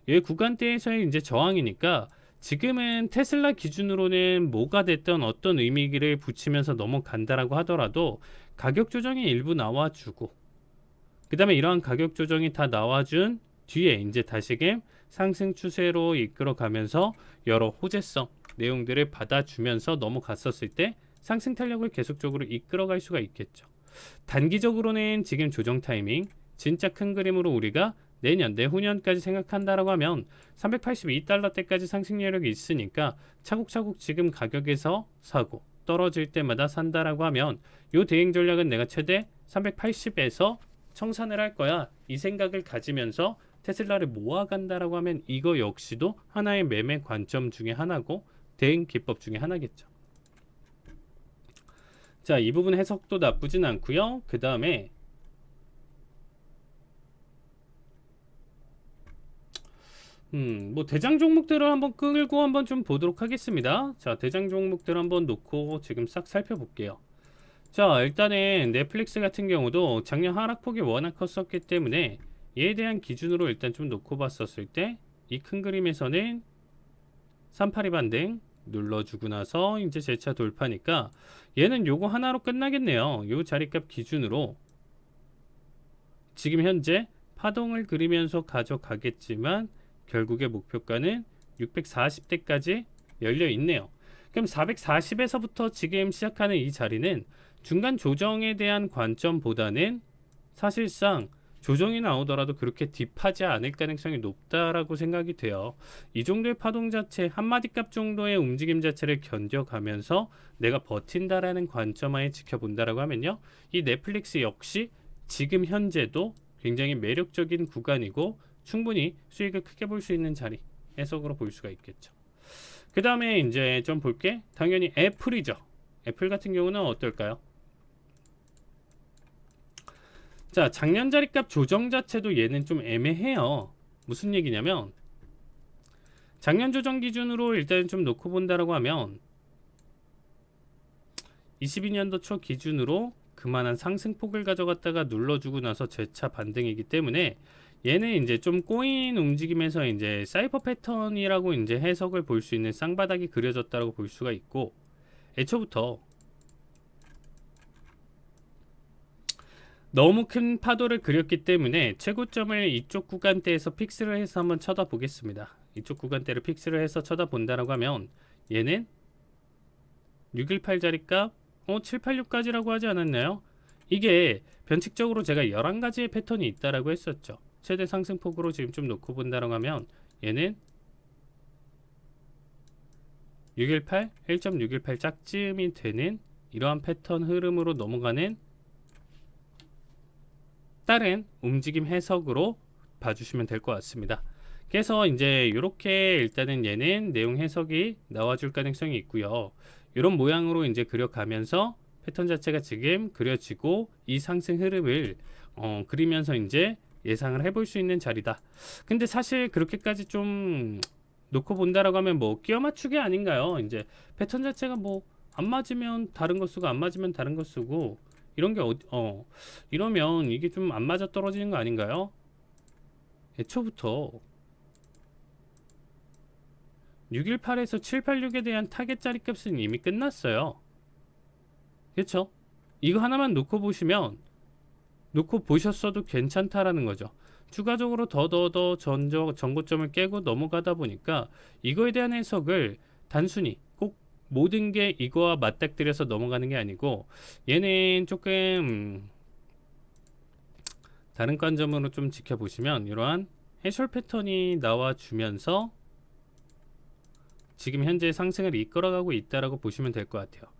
얘 구간대에서의 이제 저항이니까 지금은 테슬라 기준으로는 뭐가 됐던 어떤 의미를 붙이면서 넘어간다라고 하더라도 가격 조정이 일부 나와주고, 그 다음에 이러한 가격 조정이 다 나와준 뒤에 이제 다시금 상승 추세로 이끌어가면서 여러 호재성 내용들을 받아주면서 넘어갔었을 때 상승 탄력을 계속적으로 이끌어갈 수가 있겠죠. 단기적으로는 지금 조정 타이밍, 진짜 큰 그림으로 우리가 내년, 내후년까지 생각한다라고 하면 382달러대까지 상승 여력이 있으니까 차곡차곡 지금 가격에서 사고 떨어질 때마다 산다라고 하면 요 대응 전략은 내가 최대 380에서 청산을 할 거야, 이 생각을 가지면서 테슬라를 모아간다라고 하면 이거 역시도 하나의 매매 관점 중에 하나고 대응 기법 중에 하나겠죠. 자, 이 부분 해석도 나쁘진 않고요. 그 다음에 뭐 대장 종목들을 한번 끌고 한번 좀 보도록 하겠습니다. 자, 대장 종목들 한번 놓고 지금 싹 살펴볼게요. 자, 일단은 넷플릭스 같은 경우도 작년 하락폭이 워낙 컸었기 때문에 얘에 대한 기준으로 일단 좀 놓고 봤었을 때 이 큰 그림에서는 382 반등 눌러주고 나서 이제 재차 돌파니까 얘는 요거 하나로 끝나겠네요. 요 자리값 기준으로 지금 현재 파동을 그리면서 가져가겠지만 결국의 목표가는 640대까지 열려 있네요. 그럼 440에서부터 지금 시작하는 이 자리는 중간 조정에 대한 관점보다는 사실상 조정이 나오더라도 그렇게 딥하지 않을 가능성이 높다라고 생각이 돼요. 이 정도의 파동 자체, 한마디 값 정도의 움직임 자체를 견뎌가면서 내가 버틴다라는 관점하에 지켜본다라고 하면요. 이 넷플릭스 역시 지금 현재도 굉장히 매력적인 구간이고 충분히 수익을 크게 볼 수 있는 자리, 해석으로 볼 수가 있겠죠. 그 다음에 이제 좀 볼게. 당연히 애플이죠. 애플 같은 경우는 어떨까요? 자, 작년 자리값 조정 자체도 얘는 좀 애매해요. 무슨 얘기냐면 작년 조정 기준으로 일단 좀 놓고 본다라고 하면 22년도 초 기준으로 그만한 상승폭을 가져갔다가 눌러주고 나서 재차 반등이기 때문에 얘는 이제 좀 꼬인 움직임에서 이제 사이퍼 패턴이라고 이제 해석을 볼 수 있는 쌍바닥이 그려졌다고 볼 수가 있고, 애초부터 너무 큰 파도를 그렸기 때문에 최고점을 이쪽 구간대에서 픽스를 해서 한번 쳐다보겠습니다. 이쪽 구간대를 픽스를 해서 쳐다본다라고 하면 얘는 618 자리값 786까지라고 하지 않았나요? 이게 변칙적으로 제가 11가지의 패턴이 있다라고 했었죠. 최대 상승폭으로 지금 좀 놓고 본다라고 하면 얘는 618, 1.618 짝쯤이 되는 이러한 패턴 흐름으로 넘어가는 다른 움직임 해석으로 봐주시면 될 것 같습니다. 그래서 이제 이렇게 일단은 얘는 내용 해석이 나와줄 가능성이 있고요. 이런 모양으로 이제 그려가면서 패턴 자체가 지금 그려지고 이 상승 흐름을 그리면서 이제 예상을 해볼 수 있는 자리다. 근데 사실 그렇게까지 좀 놓고 본다라고 하면 뭐 끼워 맞추기 아닌가요? 이제 패턴 자체가 뭐 안 맞으면 다른 거 쓰고 안 맞으면 다른 거 쓰고 이런 게 이러면 이게 좀 안 맞아 떨어지는 거 아닌가요? 애초부터 618에서 786에 대한 타겟 자리 값은 이미 끝났어요. 그렇죠? 이거 하나만 놓고 보시면 놓고 보셨어도 괜찮다라는 거죠. 추가적으로 더 전고점을 깨고 넘어가다 보니까 이거에 대한 해석을 단순히 꼭 모든 게 이거와 맞닥뜨려서 넘어가는 게 아니고 얘는 조금 다른 관점으로 좀 지켜보시면 이러한 해설 패턴이 나와주면서 지금 현재 상승을 이끌어가고 있다라고 보시면 될 것 같아요.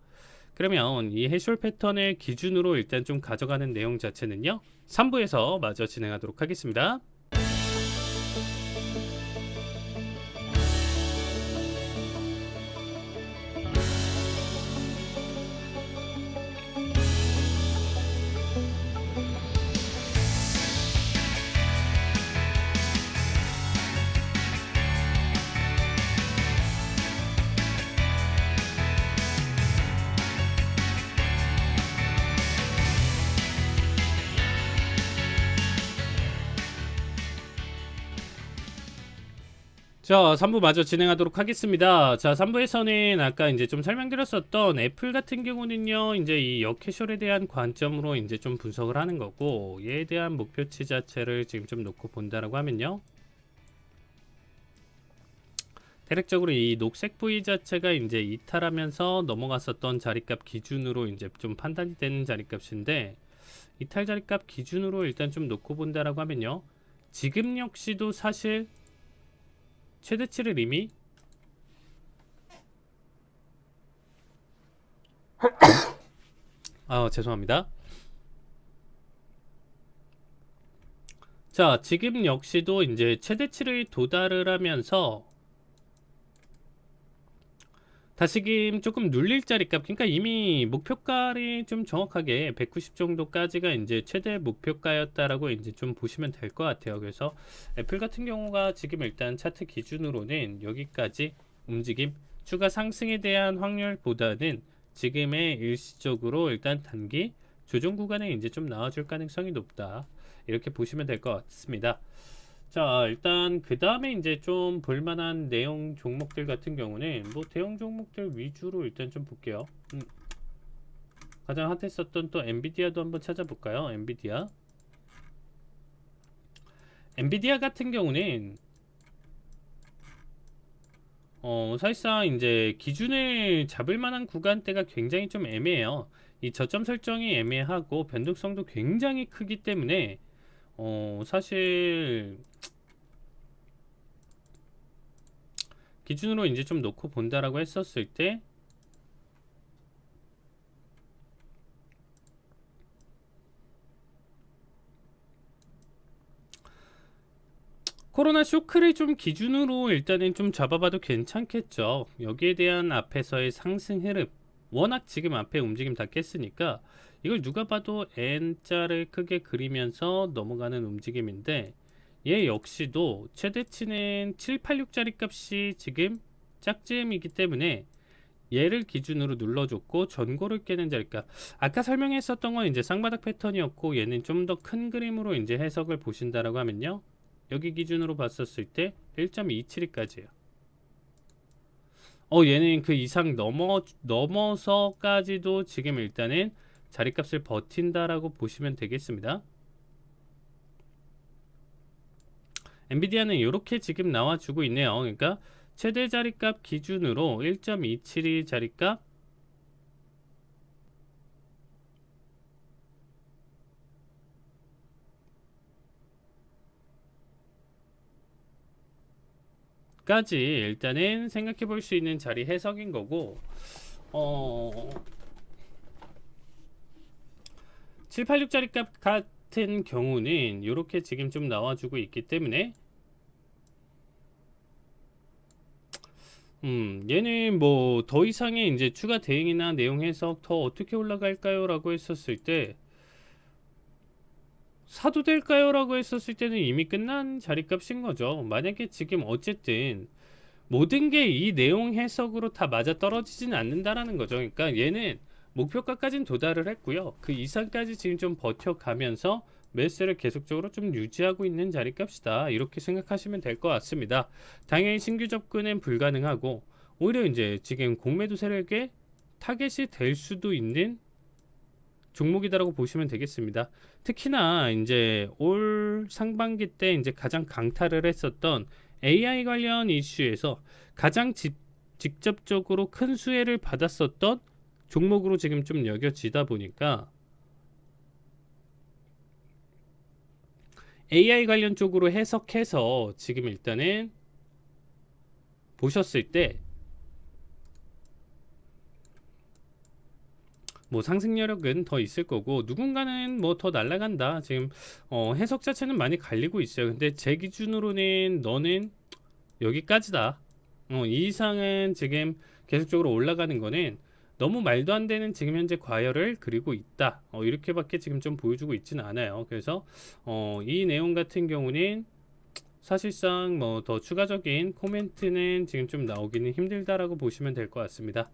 그러면 이 해설 패턴을 기준으로 일단 좀 가져가는 내용 자체는요 3부에서 마저 진행하도록 하겠습니다. 자, 3부 마저 진행하도록 하겠습니다. 자, 3부에서는 아까 이제 좀 설명드렸었던 애플 같은 경우는요, 이제 이 역캐셜에 대한 관점으로 이제 좀 분석을 하는 거고, 얘에 대한 목표치 자체를 지금 좀 놓고 본다라고 하면요. 대략적으로 이 녹색 부위 자체가 이제 이탈하면서 넘어갔었던 자리값 기준으로 이제 좀 판단이 되는 자리값인데, 이탈 자리값 기준으로 일단 좀 놓고 본다라고 하면요. 지금 역시도 사실 최대치를 이미 죄송합니다. 자, 지금 역시도 이제 최대치를 도달을 하면서 다시금 조금 눌릴 자리값, 그러니까 이미 목표가를 좀 정확하게 190 정도까지가 이제 최대 목표가였다라고 이제 좀 보시면 될 것 같아요. 그래서 애플 같은 경우가 지금 일단 차트 기준으로는 여기까지 움직임, 추가 상승에 대한 확률보다는 지금의 일시적으로 일단 단기 조정 구간에 이제 좀 나와줄 가능성이 높다. 이렇게 보시면 될 것 같습니다. 자, 일단 그 다음에 이제 좀 볼만한 내용 종목들 같은 경우는 뭐 대형 종목들 위주로 일단 좀 볼게요. 가장 핫했었던 또 엔비디아도 한번 찾아볼까요? 엔비디아 같은 경우는 사실상 이제 기준을 잡을 만한 구간대가 굉장히 좀 애매해요. 이 저점 설정이 애매하고 변동성도 굉장히 크기 때문에 사실 기준으로 이제 좀 놓고 본다라고 했었을 때 코로나 쇼크를 좀 기준으로 일단은 좀 잡아봐도 괜찮겠죠. 여기에 대한 앞에서의 상승 흐름, 워낙 지금 앞에 움직임 다 깼으니까 이걸 누가 봐도 N자를 크게 그리면서 넘어가는 움직임인데, 얘 역시도 최대치는 786짜리 값이 지금 짝지음이기 때문에 얘를 기준으로 눌러줬고 전고를 깨는 자리값, 아까 설명했었던 건 이제 쌍바닥 패턴이었고, 얘는 좀 더 큰 그림으로 이제 해석을 보신다라고 하면요, 여기 기준으로 봤었을 때 1.272까지예요. 얘는 그 이상 넘어서까지도 지금 일단은 자리값을 버틴다라고 보시면 되겠습니다. 엔비디아는 이렇게 지금 나와주고 있네요. 그러니까 최대 자리값 기준으로 1.272 자리값 까지 일단은 생각해 볼 수 있는 자리 해석인 거고, 786짜리 값 같은 경우는 이렇게 지금 좀 나와주고 있기 때문에 얘는 뭐 더 이상의 이제 추가 대응이나 내용 해석 더 어떻게 올라갈까요? 라고 했었을 때, 사도 될까요? 라고 했었을 때는 이미 끝난 자리값인 거죠. 만약에 지금 어쨌든 모든 게 이 내용 해석으로 다 맞아 떨어지지는 않는다라는 거죠. 그러니까 얘는 목표가까지는 도달을 했고요. 그 이상까지 지금 좀 버텨가면서 매수를 계속적으로 좀 유지하고 있는 자리값이다. 이렇게 생각하시면 될 것 같습니다. 당연히 신규 접근은 불가능하고, 오히려 이제 지금 공매도 세력의 타겟이 될 수도 있는 종목이다라고 보시면 되겠습니다. 특히나 이제 올 상반기 때 이제 가장 강타를 했었던 AI 관련 이슈에서 가장 직접적으로 큰 수혜를 받았었던 종목으로 지금 좀 여겨지다 보니까 AI 관련 쪽으로 해석해서 지금 일단은 보셨을 때 뭐 상승력은 더 있을 거고, 누군가는 뭐 더 날아간다, 지금 해석 자체는 많이 갈리고 있어요. 근데 제 기준으로는 너는 여기까지다, 이 이상은 지금 계속적으로 올라가는 거는 너무 말도 안 되는 지금 현재 과열을 그리고 있다, 이렇게밖에 지금 좀 보여주고 있지는 않아요. 그래서 이 내용 같은 경우는 사실상 뭐 더 추가적인 코멘트는 지금 좀 나오기는 힘들다라고 보시면 될 것 같습니다.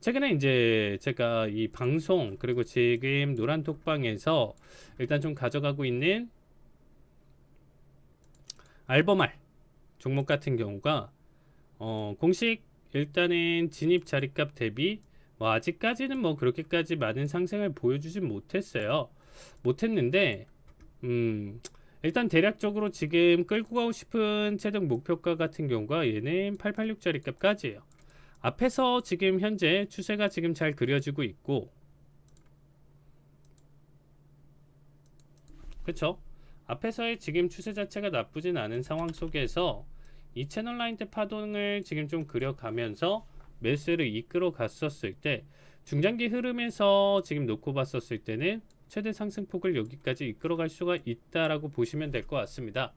최근에 이제 제가 이 방송 그리고 지금 노란톡방에서 일단 좀 가져가고 있는 알버말 종목 같은 경우가 공식 일단은 진입 자리값 대비 뭐 아직까지는 뭐 그렇게까지 많은 상승을 보여주진 못했는데 일단 대략적으로 지금 끌고 가고 싶은 최종 목표가 같은 경우가 얘는 886짜리 값까지예요. 앞에서 지금 현재 추세가 지금 잘 그려지고 있고, 그쵸? 앞에서의 지금 추세 자체가 나쁘진 않은 상황 속에서 이 채널 라인 때 파동을 지금 좀 그려가면서 매수를 이끌어 갔었을 때, 중장기 흐름에서 지금 놓고 봤었을 때는 최대 상승폭을 여기까지 이끌어갈 수가 있다라고 보시면 될 것 같습니다.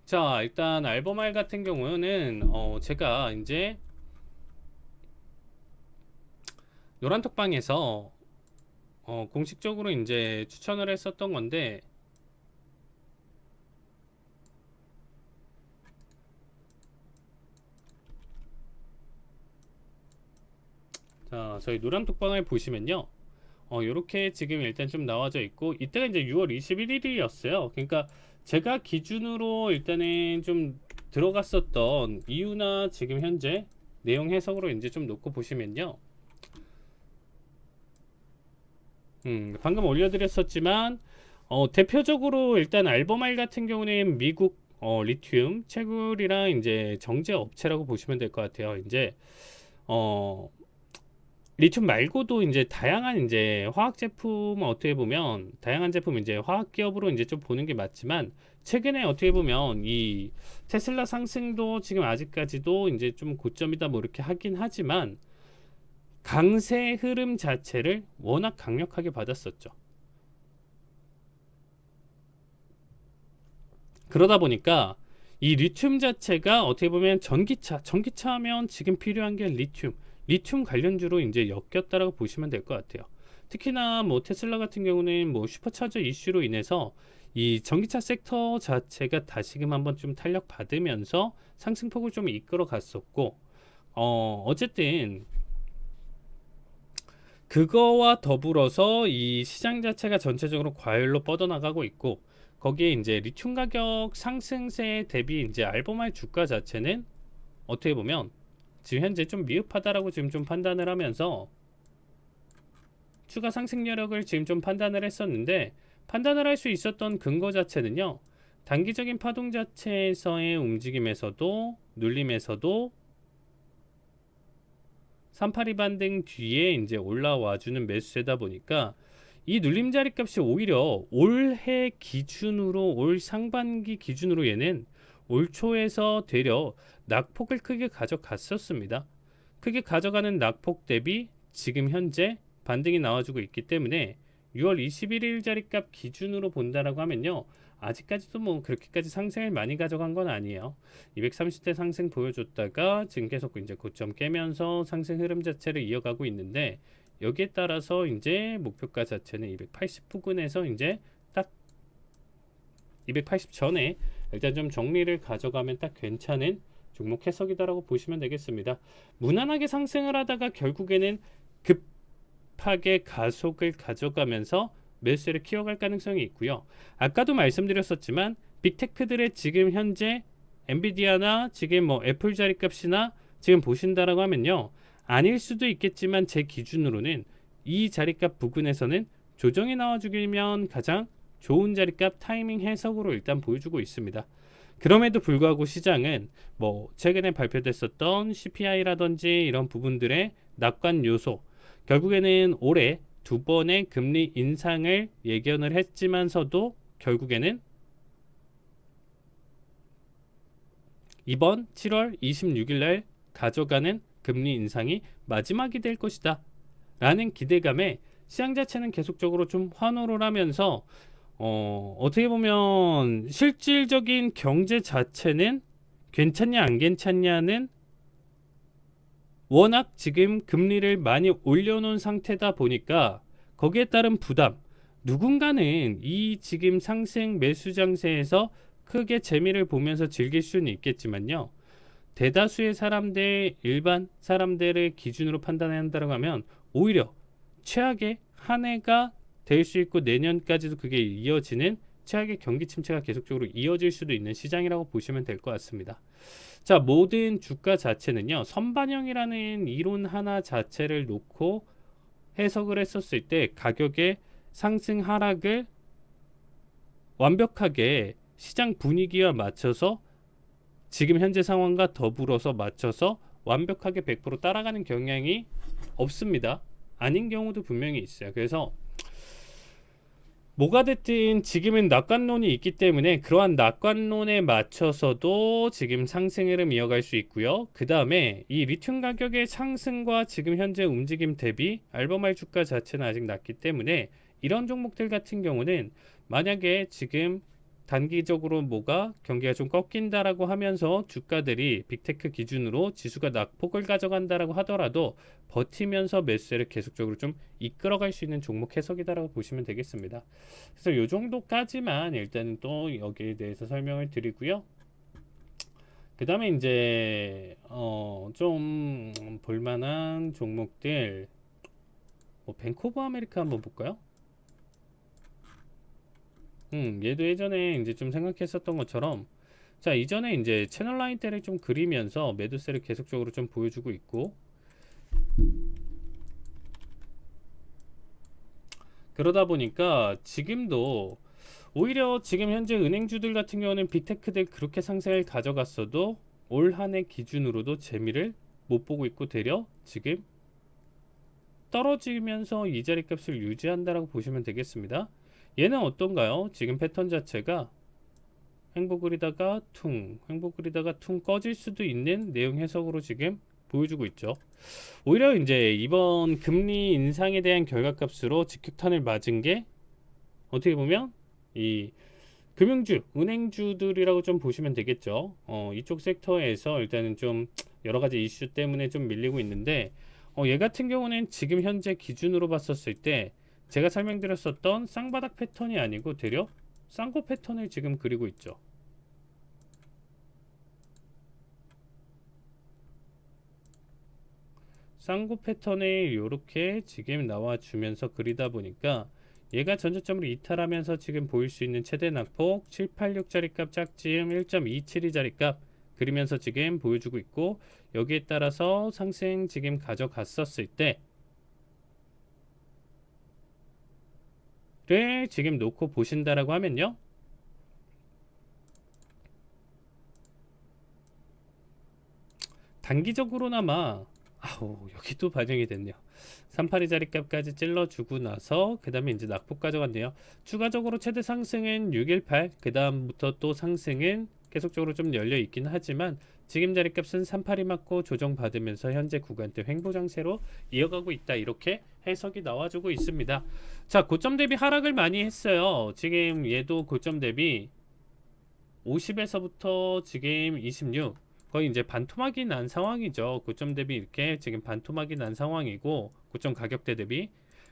자, 일단 알버말 같은 경우는 제가 이제 노란톡방에서 공식적으로 이제 추천을 했었던 건데, 자, 저희 노란 톡방을 보시면요. 요렇게 지금 일단 좀 나와져 있고, 이때가 이제 6월 21일이었어요. 그러니까 제가 기준으로 일단은 좀 들어갔었던 이유나 지금 현재 내용 해석으로 이제 좀 놓고 보시면요. 방금 올려드렸었지만, 대표적으로 일단 알버마일 같은 경우는 미국 리튬 채굴이랑 이제 정제 업체라고 보시면 될 것 같아요. 이제 리튬 말고도 이제 다양한 이제 화학 제품 어떻게 보면 다양한 제품 이제 화학 기업으로 이제 좀 보는 게 맞지만, 최근에 어떻게 보면 이 테슬라 상승도 지금 아직까지도 이제 좀 고점이다 뭐 이렇게 하긴 하지만, 강세 흐름 자체를 워낙 강력하게 받았었죠. 그러다 보니까 이 리튬 자체가 어떻게 보면 전기차 하면 지금 필요한 게 리튬 관련주로 이제 엮였다라고 보시면 될 것 같아요. 특히나 뭐 테슬라 같은 경우는 뭐 슈퍼차저 이슈로 인해서 이 전기차 섹터 자체가 다시금 한번 좀 탄력 받으면서 상승폭을 좀 이끌어 갔었고, 어쨌든 그거와 더불어서 이 시장 자체가 전체적으로 과열로 뻗어나가고 있고, 거기에 이제 리튬 가격 상승세 대비 이제 알보말 주가 자체는 어떻게 보면 지금 현재 좀 미흡하다라고 지금 좀 판단을 하면서 추가 상승 여력을 지금 좀 판단을 했었는데, 판단을 할 수 있었던 근거 자체는요, 단기적인 파동 자체에서의 움직임에서도 눌림에서도 382 반등 뒤에 이제 올라와주는 매수세다 보니까 이 눌림 자리 값이 오히려 올해 기준으로 올 상반기 기준으로 얘는 올 초에서 되려 낙폭을 크게 가져갔었습니다. 크게 가져가는 낙폭 대비 지금 현재 반등이 나와주고 있기 때문에 6월 21일 자리 값 기준으로 본다라고 하면요, 아직까지도 뭐 그렇게까지 상승을 많이 가져간 건 아니에요. 230대 상승 보여줬다가 지금 계속 이제 고점 깨면서 상승 흐름 자체를 이어가고 있는데, 여기에 따라서 이제 목표가 자체는 280 부근에서 이제 딱 280 전에 일단 좀 정리를 가져가면 딱 괜찮은 종목 해석이다라고 보시면 되겠습니다. 무난하게 상승을 하다가 결국에는 급하게 가속을 가져가면서 매수를 키워갈 가능성이 있고요. 아까도 말씀드렸었지만 빅테크들의 지금 현재 엔비디아나 지금 뭐 애플 자리값이나 지금 보신다라고 하면요, 아닐 수도 있겠지만 제 기준으로는 이 자리값 부근에서는 조정이 나와주면 가장 좋은 자리값 타이밍 해석으로 일단 보여주고 있습니다. 그럼에도 불구하고 시장은 뭐 최근에 발표됐었던 CPI라든지 이런 부분들의 낙관 요소, 결국에는 올해 2번의 금리 인상을 예견을 했지만서도 결국에는 이번 7월 26일 날 가져가는 금리 인상이 마지막이 될 것이다 라는 기대감에 시장 자체는 계속적으로 좀 환호를 하면서 어떻게 보면 실질적인 경제 자체는 괜찮냐 안 괜찮냐는 워낙 지금 금리를 많이 올려놓은 상태다 보니까 거기에 따른 부담, 누군가는 이 지금 상승 매수 장세에서 크게 재미를 보면서 즐길 수는 있겠지만요, 대다수의 사람들, 일반 사람들을 기준으로 판단한다고 하면 오히려 최악의 한 해가 될 수 있고 내년까지도 그게 이어지는 최악의 경기 침체가 계속적으로 이어질 수도 있는 시장이라고 보시면 될 것 같습니다. 자, 모든 주가 자체는요, 선반영이라는 이론 하나 자체를 놓고 해석을 했었을 때 가격의 상승 하락을 완벽하게 시장 분위기와 맞춰서 지금 현재 상황과 더불어서 맞춰서 완벽하게 100% 따라가는 경향이 없습니다. 아닌 경우도 분명히 있어요. 그래서 뭐가 됐든 지금은 낙관론이 있기 때문에 그러한 낙관론에 맞춰서도 지금 상승 흐름 이어갈 수 있고요. 그 다음에 이 리튬 가격의 상승과 지금 현재 움직임 대비 알버말 주가 자체는 아직 낮기 때문에 이런 종목들 같은 경우는 만약에 지금 단기적으로 뭐가 경기가 좀 꺾인다라고 하면서 주가들이 빅테크 기준으로 지수가 낙폭을 가져간다라고 하더라도 버티면서 매수세를 계속적으로 좀 이끌어갈 수 있는 종목 해석이다라고 보시면 되겠습니다. 그래서 이 정도까지만 일단은 또 여기에 대해서 설명을 드리고요. 그 다음에 이제 좀 볼만한 종목들, 뭐 뱅크 오브 아메리카 한번 볼까요? 얘도 예전에 이제 좀 생각했었던 것처럼, 자, 이전에 이제 채널 라인 대를 좀 그리면서 매도세를 계속적으로 좀 보여주고 있고, 그러다 보니까 지금도 오히려 지금 현재 은행주들 같은 경우는 빅테크들 그렇게 상승을 가져갔어도 올 한 해 기준으로도 재미를 못 보고 있고 되려 지금 떨어지면서 이 자리 값을 유지한다라고 보시면 되겠습니다. 얘는 어떤가요? 지금 패턴 자체가 행복을이다가 퉁, 행복을이다가 퉁 꺼질 수도 있는 내용 해석으로 지금 보여주고 있죠. 오히려 이제 이번 금리 인상에 대한 결과값으로 직격탄을 맞은 게 어떻게 보면 이 금융주, 은행주들이라고 좀 보시면 되겠죠. 이쪽 섹터에서 일단은 좀 여러 가지 이슈 때문에 좀 밀리고 있는데, 얘 같은 경우는 지금 현재 기준으로 봤었을 때 제가 설명드렸었던 쌍바닥 패턴이 아니고 되려 쌍고 패턴을 지금 그리고 있죠. 쌍고 패턴을 이렇게 지금 나와주면서 그리다 보니까 얘가 전저점을 이탈하면서 지금 보일 수 있는 최대 낙폭 786짜리 값 짝지음 1.272짜리 값 그리면서 지금 보여주고 있고, 여기에 따라서 상승 지금 가져갔었을 때를 지금 놓고 보신다라고 하면요, 단기적으로나마 여기 또 반영이 됐네요. 382 자리값까지 찔러주고 나서 그 다음에 이제 낙폭 가져갔네요. 추가적으로 최대 상승은 618, 그 다음부터 또 상승은 계속적으로 좀 열려 있긴 하지만 지금 자리값은 382 맞고 조정받으면서 현재 구간대 횡보장세로 이어가고 있다, 이렇게 해석이 나와주고 있습니다. 자, 고점 대비 하락을 많이 했어요. 지금 얘도 고점 대비 50에서부터 지금 26, 거의 이제 반토막이 난 상황이죠. 고점 대비 이렇게 지금 반토막이 난 상황이고, 고점 가격대 대비.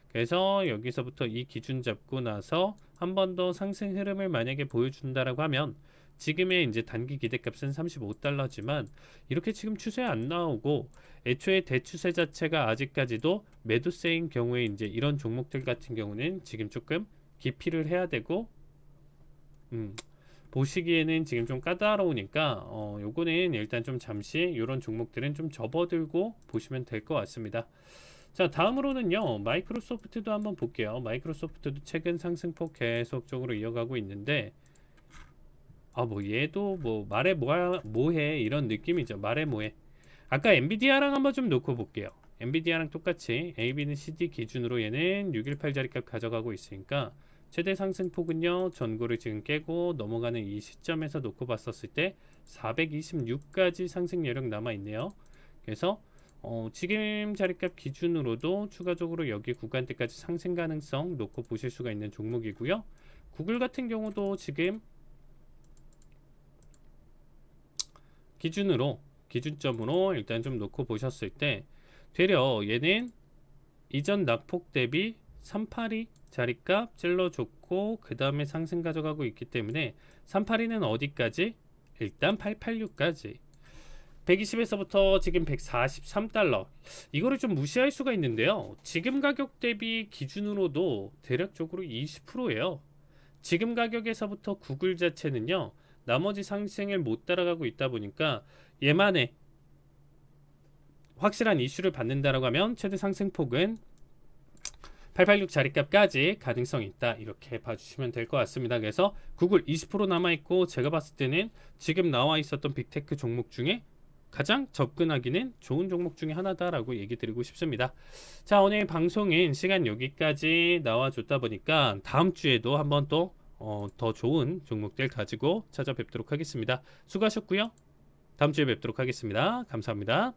그래서 여기서부터 이 기준 잡고 나서 한 번 더 상승 흐름을 만약에 보여준다라고 하면, 지금의 이제 단기 기대값은 35달러지만 이렇게 지금 추세 안 나오고 애초에 대추세 자체가 아직까지도 매도세인 경우에 이제 이런 종목들 같은 경우는 지금 조금 기피를 해야 되고, 보시기에는 지금 좀 까다로우니까 요거는 일단 좀 잠시 이런 종목들은 좀 접어들고 보시면 될 것 같습니다. 자, 다음으로는요, 마이크로소프트도 한번 볼게요. 마이크로소프트도 최근 상승폭 계속적으로 이어가고 있는데, 뭐 얘도 뭐 말해 뭐해 이런 느낌이죠. 말해 뭐해. 아까 엔비디아랑 한번 좀 놓고 볼게요. 엔비디아랑 똑같이 AB는 CD 기준으로 얘는 618 자리값 가져가고 있으니까 최대 상승폭은요, 전고를 지금 깨고 넘어가는 이 시점에서 놓고 봤었을 때 426까지 상승 여력 남아 있네요. 그래서 지금 자리값 기준으로도 추가적으로 여기 구간대까지 상승 가능성 놓고 보실 수가 있는 종목이고요. 구글 같은 경우도 지금 기준점으로 일단 좀 놓고 보셨을 때 되려 얘는 이전 낙폭 대비 382 자리값 찔러줬고 그 다음에 상승 가져가고 있기 때문에 382는 어디까지? 일단 886까지 120에서부터 지금 143달러, 이거를 좀 무시할 수가 있는데요, 지금 가격 대비 기준으로도 대략적으로 20%예요. 지금 가격에서부터 구글 자체는요, 나머지 상승을 못 따라가고 있다 보니까 얘만의 확실한 이슈를 받는다라고 하면 최대 상승폭은 886 자리값까지 가능성이 있다, 이렇게 봐주시면 될 것 같습니다. 그래서 구글 20% 남아있고, 제가 봤을 때는 지금 나와 있었던 빅테크 종목 중에 가장 접근하기는 좋은 종목 중에 하나다라고 얘기 드리고 싶습니다. 자, 오늘 방송인 시간 여기까지 나와줬다 보니까 다음 주에도 한번 또 더 좋은 종목들 가지고 찾아뵙도록 하겠습니다. 수고하셨고요. 다음 주에 뵙도록 하겠습니다. 감사합니다.